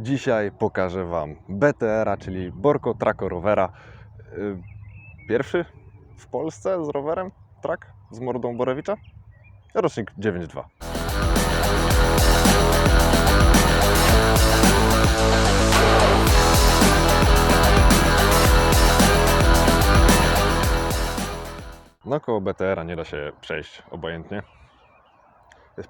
Dzisiaj pokażę Wam BTR-a, czyli Borco Tracco Rovera. Pierwszy w Polsce z rowerem track z mordą Borewicza. Rocznik 9.2. No koło BTR-a nie da się przejść obojętnie. Jest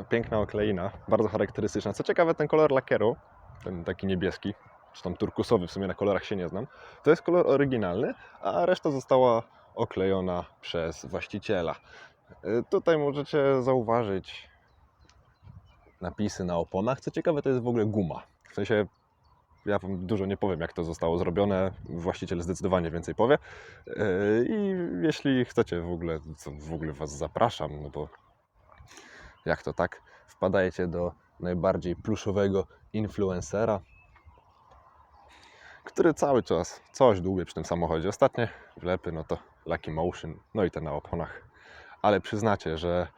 piękna okleina, bardzo charakterystyczna. Co ciekawe, ten kolor lakieru, ten taki niebieski, czy tam turkusowy, w sumie na kolorach się nie znam, to jest kolor oryginalny, a reszta została oklejona przez właściciela. Tutaj możecie zauważyć napisy na oponach. Co ciekawe, to jest w ogóle guma. W sensie, ja Wam dużo nie powiem, jak to zostało zrobione. Właściciel zdecydowanie więcej powie. I jeśli chcecie w ogóle Was zapraszam, no bo jak to tak, wpadajcie do najbardziej pluszowego influencera, który cały czas coś dłubie przy tym samochodzie. Ostatnie wlepy, no to Lucky Motion, no i te na oponach. Ale przyznacie, że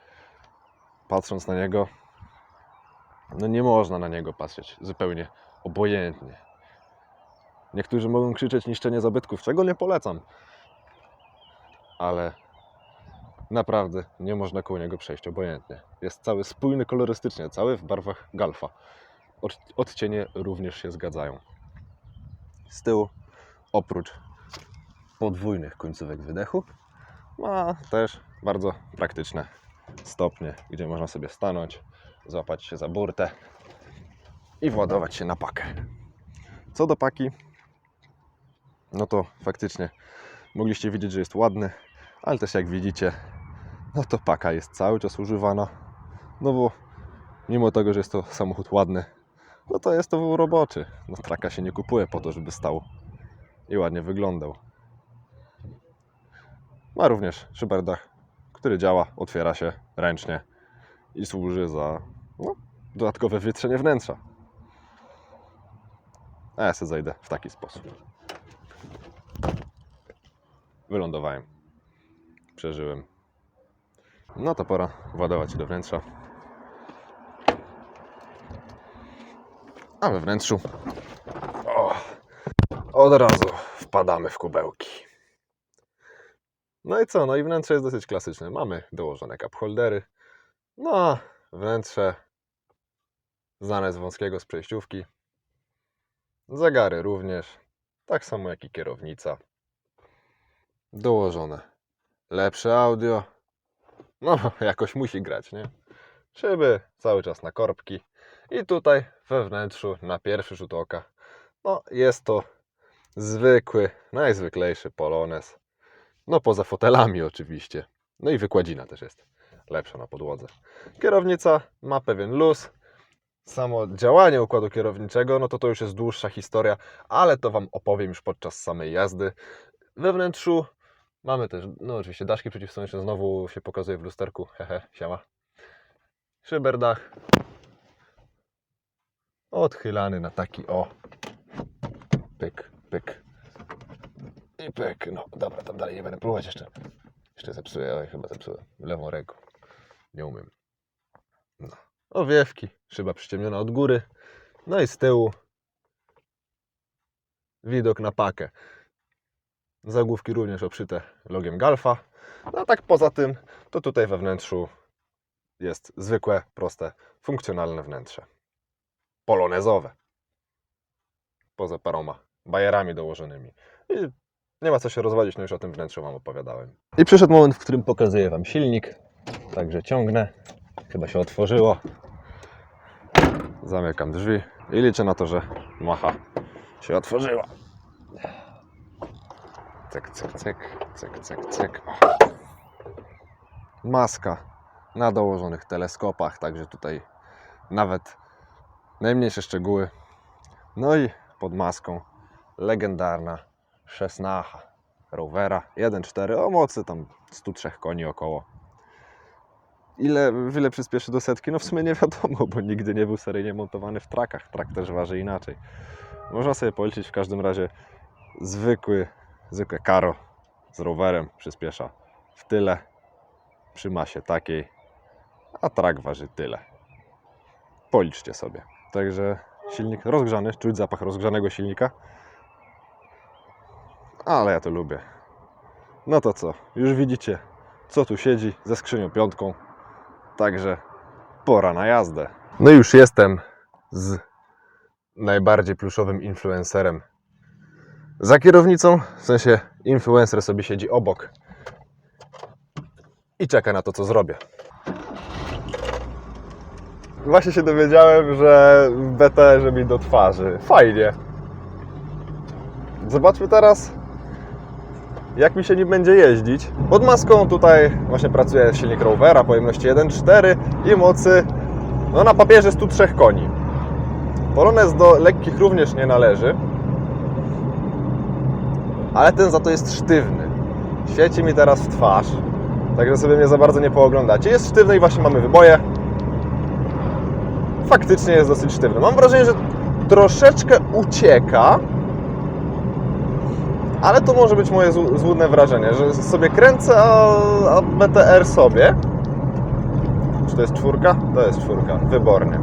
patrząc na niego, no nie można na niego patrzeć zupełnie obojętnie. Niektórzy mogą krzyczeć niszczenie zabytków, czego nie polecam. Ale naprawdę nie można koło niego przejść obojętnie. Jest cały spójny kolorystycznie, cały w barwach Galfa. Odcienie również się zgadzają. Z tyłu, oprócz podwójnych końcówek wydechu, ma też bardzo praktyczne stopnie, gdzie można sobie stanąć, złapać się za burtę i władować się na pakę. Co do paki, no to faktycznie mogliście widzieć, że jest ładny, ale też jak widzicie, no to paka jest cały czas używana, no bo mimo tego, że jest to samochód ładny, no to jest to wóz roboczy. No traka się nie kupuje po to, żeby stał i ładnie wyglądał. Ma również szyberdach, który działa, otwiera się ręcznie i służy za dodatkowe wietrzenie wnętrza. A ja sobie zajdę w taki sposób. Wylądowałem. Przeżyłem. No to pora władować się do wnętrza. A we wnętrzu od razu wpadamy w kubełki. No i co? No i wnętrze jest dosyć klasyczne. Mamy dołożone cup holdery. No a wnętrze znane z wąskiego z przejściówki. Zegary również. Tak samo jak i kierownica. Dołożone lepsze audio. No jakoś musi grać, nie? Szyby cały czas na korbki. I tutaj we wnętrzu na pierwszy rzut oka no jest to zwykły, najzwyklejszy Polonez. No poza fotelami oczywiście. No i wykładzina też jest lepsza na podłodze. Kierownica ma pewien luz. Samo działanie układu kierowniczego, no to już jest dłuższa historia, ale to Wam opowiem już podczas samej jazdy. We wnętrzu mamy też, no oczywiście daszki przeciwsłoneczne, znowu się pokazuje w lusterku, hehe, siema. Szyberdach odchylany na taki pyk, pyk i pyk. No dobra, tam dalej nie będę próbować jeszcze zepsuję, ale chyba zepsułem lewą ręką, nie umiem. No. Owiewki, szyba przyciemniona od góry, no i z tyłu widok na pakę. Zagłówki również obszyte logiem Galfa. No a tak poza tym, to tutaj we wnętrzu jest zwykłe, proste, funkcjonalne wnętrze. Polonezowe. Poza paroma bajerami dołożonymi. I nie ma co się rozwodzić, no już o tym wnętrzu Wam opowiadałem. I przyszedł moment, w którym pokazuję Wam silnik. Także ciągnę. Chyba się otworzyło. Zamykam drzwi i liczę na to, że macha się otworzyła. Cyk, cyk, cyk, cyk, cyk, cyk. Maska na dołożonych teleskopach, także tutaj nawet najmniejsze szczegóły. No i pod maską legendarna 16 Rovera 1.4 o mocy tam 103 koni około. Ile przyspieszy do setki? No w sumie nie wiadomo, bo nigdy nie był seryjnie montowany w trackach. Track też waży inaczej. Można sobie policzyć, w każdym razie zwykłe karo z rowerem przyspiesza w tyle przy masie takiej, a track waży tyle. Policzcie sobie. Także silnik rozgrzany, czuć zapach rozgrzanego silnika. Ale ja to lubię. No to co, już widzicie, co tu siedzi ze skrzynią piątką. Także pora na jazdę. No i już jestem z najbardziej pluszowym influencerem za kierownicą. W sensie influencer sobie siedzi obok i czeka na to, co zrobię. Właśnie się dowiedziałem, że w BTR mi do twarzy. Fajnie. Zobaczmy teraz, jak mi się nim będzie jeździć. Pod maską tutaj właśnie pracuje silnik Rovera pojemności 1.4 i mocy no na papierze 103 koni. Polonez do lekkich również nie należy, ale ten za to jest sztywny. Świeci mi teraz w twarz, także sobie mnie za bardzo nie pooglądacie. Jest sztywny i właśnie mamy wyboje. Faktycznie jest dosyć sztywny. Mam wrażenie, że troszeczkę ucieka, ale to może być moje złudne wrażenie, że sobie kręcę, a BTR sobie. Czy to jest czwórka? To jest czwórka, wybornie.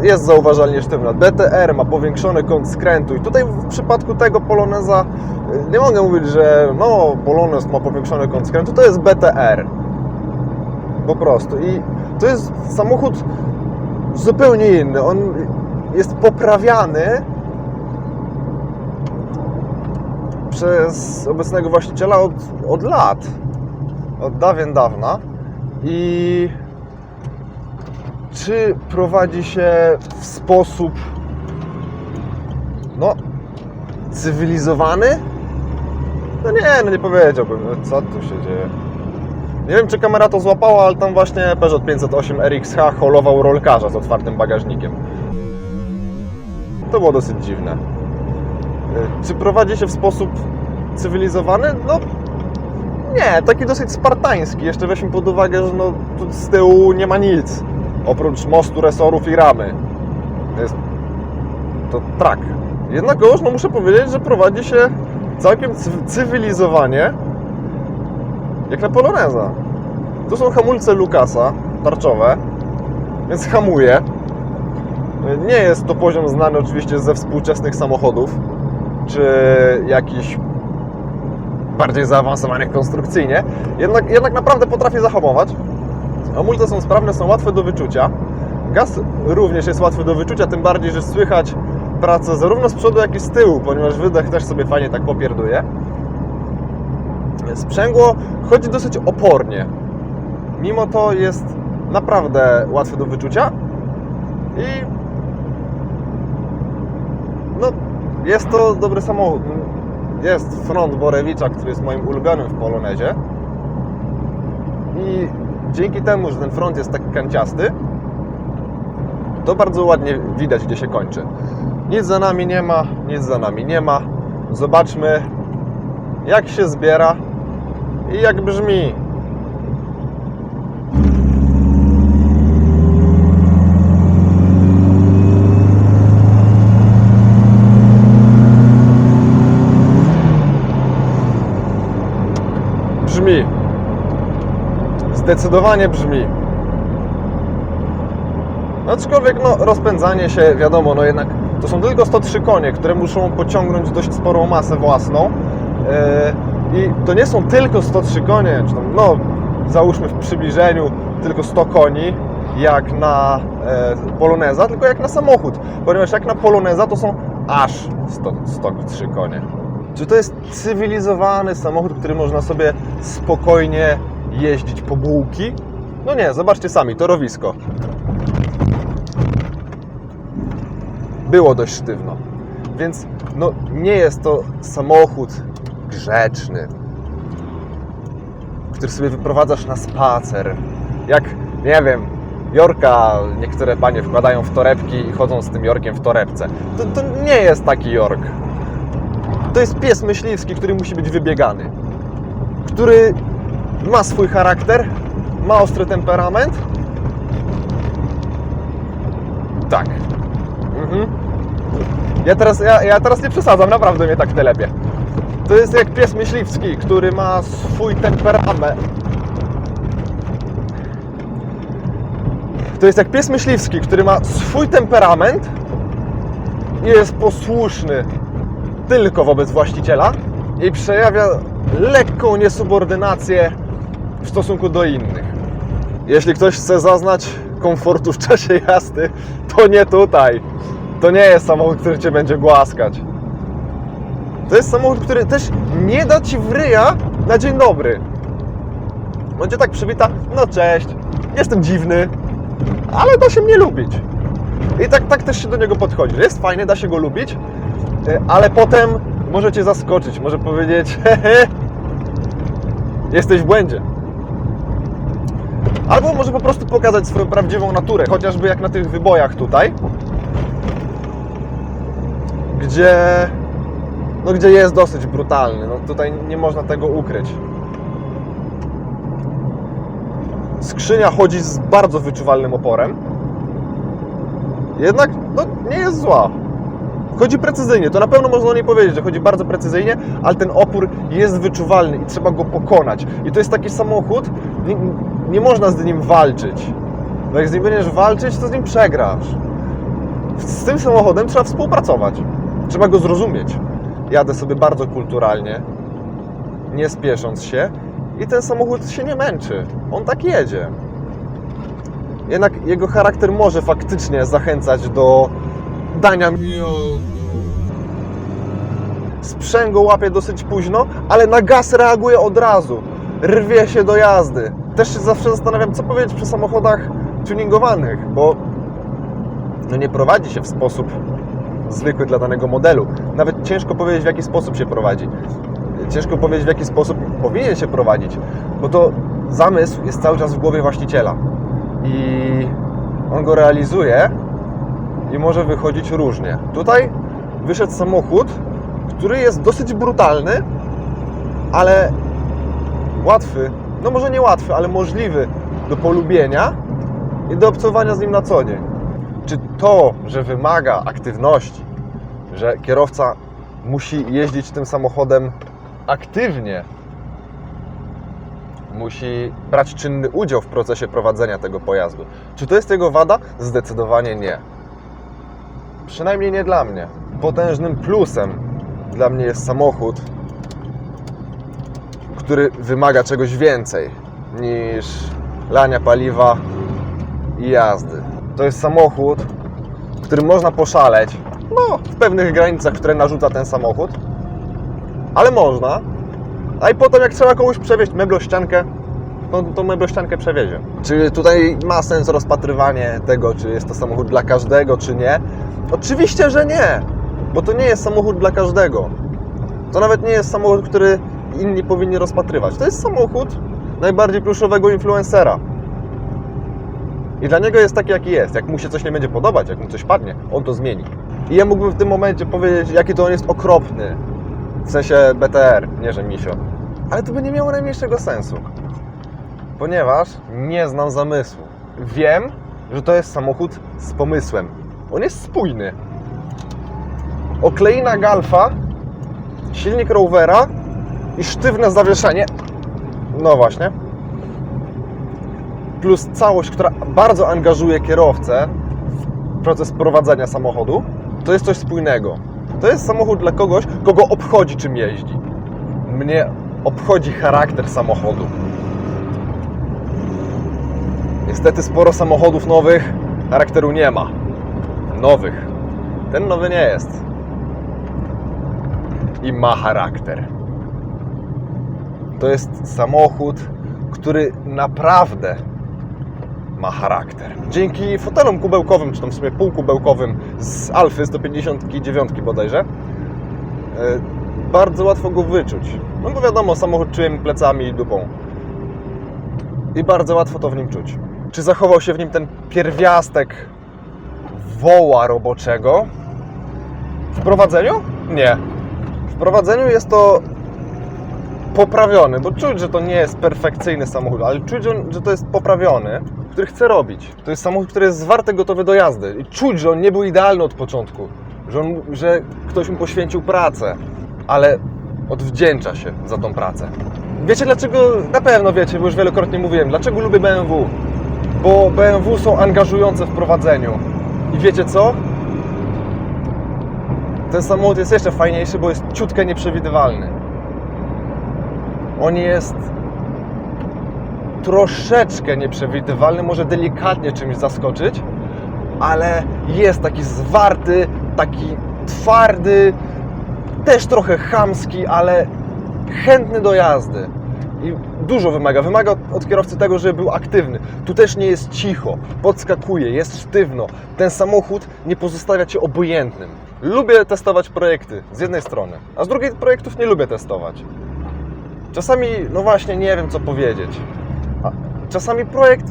Jest zauważalnie sztywna. BTR ma powiększony kąt skrętu i tutaj w przypadku tego Poloneza nie mogę mówić, że no Polonez ma powiększony kąt skrętu, to jest BTR. Po prostu. I to jest samochód zupełnie inny. On jest poprawiany przez obecnego właściciela od lat. Od dawien dawna. I czy prowadzi się w sposób no cywilizowany? No nie powiedziałbym, co tu się dzieje. Nie wiem, czy kamera to złapała, ale tam właśnie Peugeot 508 RXH holował rolkarza z otwartym bagażnikiem. To było dosyć dziwne. Czy prowadzi się w sposób cywilizowany? No nie, taki dosyć spartański. Jeszcze weźmy pod uwagę, że no, tu z tyłu nie ma nic. Oprócz mostu, resorów i ramy. To track. Jednakowoż no, muszę powiedzieć, że prowadzi się całkiem cywilizowanie, jak na Poloneza. Tu są hamulce Lucasa, tarczowe, więc hamuje. Nie jest to poziom znany oczywiście ze współczesnych samochodów, czy jakichś bardziej zaawansowanych konstrukcyjnie. Jednak naprawdę potrafi zahamować. Hamulce są sprawne, są łatwe do wyczucia. Gaz również jest łatwy do wyczucia, tym bardziej, że słychać pracę zarówno z przodu, jak i z tyłu, ponieważ wydech też sobie fajnie tak popierduje. Sprzęgło chodzi dosyć opornie. Mimo to jest naprawdę łatwy do wyczucia i no, jest to dobry samochód. Jest front Borewicza, który jest moim ulubionym w Polonezie i dzięki temu, że ten front jest tak kanciasty, to bardzo ładnie widać, gdzie się kończy. Nic za nami nie ma, nic za nami nie ma. Zobaczmy, jak się zbiera i jak brzmi. Brzmi. Zdecydowanie brzmi. Aczkolwiek no, rozpędzanie się, wiadomo, no jednak to są tylko 103 konie, które muszą pociągnąć dość sporą masę własną. I to nie są tylko 103 konie, czy tam, no załóżmy w przybliżeniu tylko 100 koni, jak na Poloneza, tylko jak na samochód. Ponieważ jak na Poloneza to są aż 103 konie. Czy to jest cywilizowany samochód, który można sobie spokojnie jeździć po bułki? No nie, zobaczcie sami, torowisko. Było dość sztywno. Więc no, nie jest to samochód grzeczny, który sobie wyprowadzasz na spacer. Jak, nie wiem, Yorka niektóre panie wkładają w torebki i chodzą z tym Yorkiem w torebce. To nie jest taki York. To jest pies myśliwski, który musi być wybiegany. Który ma swój charakter, ma ostry temperament. Tak. Ja teraz nie przesadzam, naprawdę mnie tak telepie. To jest jak pies myśliwski, który ma swój temperament. To jest jak pies myśliwski, który ma swój temperament i jest posłuszny tylko wobec właściciela i przejawia lekką niesubordynację w stosunku do innych. Jeśli ktoś chce zaznać komfortu w czasie jazdy, to nie tutaj. To nie jest samochód, który Cię będzie głaskać. To jest samochód, który też nie da Ci w ryja na dzień dobry. On Cię tak przywita, no cześć, jestem dziwny, ale da się mnie lubić. I tak też się do niego podchodzi, że jest fajny, da się go lubić, ale potem może Cię zaskoczyć, może powiedzieć, hehe, jesteś w błędzie. Albo może po prostu pokazać swoją prawdziwą naturę, chociażby jak na tych wybojach tutaj, gdzie jest dosyć brutalny. No tutaj nie można tego ukryć. Skrzynia chodzi z bardzo wyczuwalnym oporem. Jednak no, nie jest zła. Chodzi precyzyjnie, to na pewno można o niej powiedzieć, że chodzi bardzo precyzyjnie, ale ten opór jest wyczuwalny i trzeba go pokonać. I to jest taki samochód, nie można z nim walczyć. Bo jak z nim będziesz walczyć, to z nim przegrasz. Z tym samochodem trzeba współpracować. Trzeba go zrozumieć. Jadę sobie bardzo kulturalnie, nie spiesząc się i ten samochód się nie męczy. On tak jedzie. Jednak jego charakter może faktycznie zachęcać do dania. Sprzęgło łapie dosyć późno, ale na gaz reaguje od razu. Rwie się do jazdy. Też się zawsze zastanawiam, co powiedzieć przy samochodach tuningowanych, bo no nie prowadzi się w sposób zwykły dla danego modelu. Nawet ciężko powiedzieć, w jaki sposób się prowadzi. Ciężko powiedzieć, w jaki sposób powinien się prowadzić, bo to zamysł jest cały czas w głowie właściciela i on go realizuje i może wychodzić różnie. Tutaj wyszedł samochód, który jest dosyć brutalny, ale łatwy, no może nie łatwy, ale możliwy do polubienia i do obcowania z nim na co dzień. Czy to, że wymaga aktywności, że kierowca musi jeździć tym samochodem aktywnie, musi brać czynny udział w procesie prowadzenia tego pojazdu, czy to jest jego wada? Zdecydowanie nie. Przynajmniej nie dla mnie. Potężnym plusem dla mnie jest samochód, który wymaga czegoś więcej niż lania paliwa i jazdy. To jest samochód, w którym można poszaleć, no w pewnych granicach, które narzuca ten samochód, ale można, a i potem jak trzeba komuś przewieźć meblościankę, no to meblościankę przewiezie. Czy tutaj ma sens rozpatrywanie tego, czy jest to samochód dla każdego, czy nie? Oczywiście, że nie, bo to nie jest samochód dla każdego. To nawet nie jest samochód, który inni powinni rozpatrywać. To jest samochód najbardziej pluszowego influencera. I dla niego jest taki, jaki jest. Jak mu się coś nie będzie podobać, jak mu coś padnie, on to zmieni. I ja mógłbym w tym momencie powiedzieć, jaki to on jest okropny. W sensie BTR, nie że misio. Ale to by nie miało najmniejszego sensu. Ponieważ nie znam zamysłu. Wiem, że to jest samochód z pomysłem. On jest spójny. Okleina Galfa, silnik Rovera i sztywne zawieszenie. No właśnie. Plus całość, która bardzo angażuje kierowcę w proces prowadzenia samochodu. To jest coś spójnego. To jest samochód dla kogoś, kogo obchodzi, czym jeździ. Mnie obchodzi charakter samochodu. Niestety sporo samochodów nowych charakteru nie ma. Nowych. Ten nowy nie jest. I ma charakter. To jest samochód, który naprawdę ma charakter. Dzięki fotelom kubełkowym, czy tam w sumie półkubełkowym z Alfy 159 bodajże, bardzo łatwo go wyczuć. No bo wiadomo, samochód czujemy plecami i dupą. I bardzo łatwo to w nim czuć. Czy zachował się w nim ten pierwiastek woła roboczego? W prowadzeniu? Nie. W prowadzeniu jest to poprawiony, bo czuć, że to nie jest perfekcyjny samochód, ale czuć, że to jest poprawiony, który chce robić. To jest samochód, który jest zwarty, gotowy do jazdy. I czuć, że on nie był idealny od początku, że ktoś mu poświęcił pracę, ale odwdzięcza się za tą pracę. Wiecie dlaczego? Na pewno wiecie, bo już wielokrotnie mówiłem, dlaczego lubię BMW. bo BMW są angażujące w prowadzeniu. I wiecie co? Ten samochód jest jeszcze fajniejszy, bo jest ciutkę nieprzewidywalny. On jest troszeczkę nieprzewidywalny, może delikatnie czymś zaskoczyć, ale jest taki zwarty, taki twardy, też trochę chamski, ale chętny do jazdy. I dużo wymaga. Wymaga od kierowcy tego, żeby był aktywny. Tu też nie jest cicho, podskakuje, jest sztywno. Ten samochód nie pozostawia Cię obojętnym. Lubię testować projekty z jednej strony, a z drugiej projektów nie lubię testować. Czasami, no właśnie, nie wiem co powiedzieć. A czasami projekt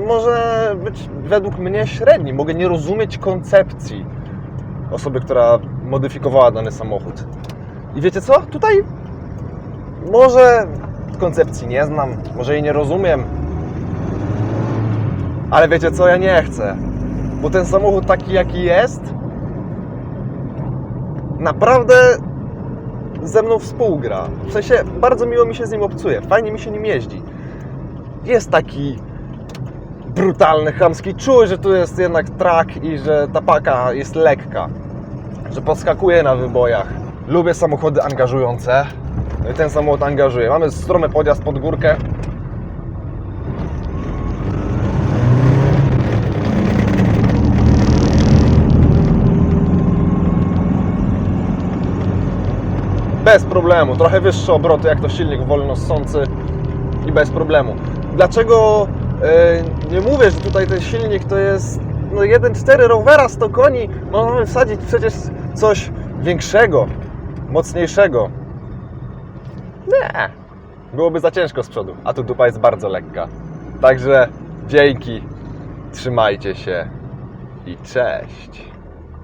może być według mnie średni. Mogę nie rozumieć koncepcji osoby, która modyfikowała dany samochód. I wiecie co? Tutaj może koncepcji nie znam, może jej nie rozumiem, ale wiecie co? Ja nie chcę, bo ten samochód taki jaki jest naprawdę ze mną współgra. W sensie bardzo miło mi się z nim obcuje, fajnie mi się nim jeździ. Jest taki brutalny, chamski, czuję, że tu jest jednak track i że ta paka jest lekka, że podskakuje na wybojach. Lubię samochody angażujące. No i ten samochód angażuje. Mamy stromy podjazd pod górkę. Bez problemu. Trochę wyższe obroty jak to silnik wolno ssący i bez problemu. Dlaczego nie mówię, że tutaj ten silnik to jest 1.4 Rovera 100 koni? Możemy wsadzić przecież coś większego, mocniejszego. Nie, byłoby za ciężko z przodu, a tu dupa jest bardzo lekka. Także dzięki, trzymajcie się i cześć.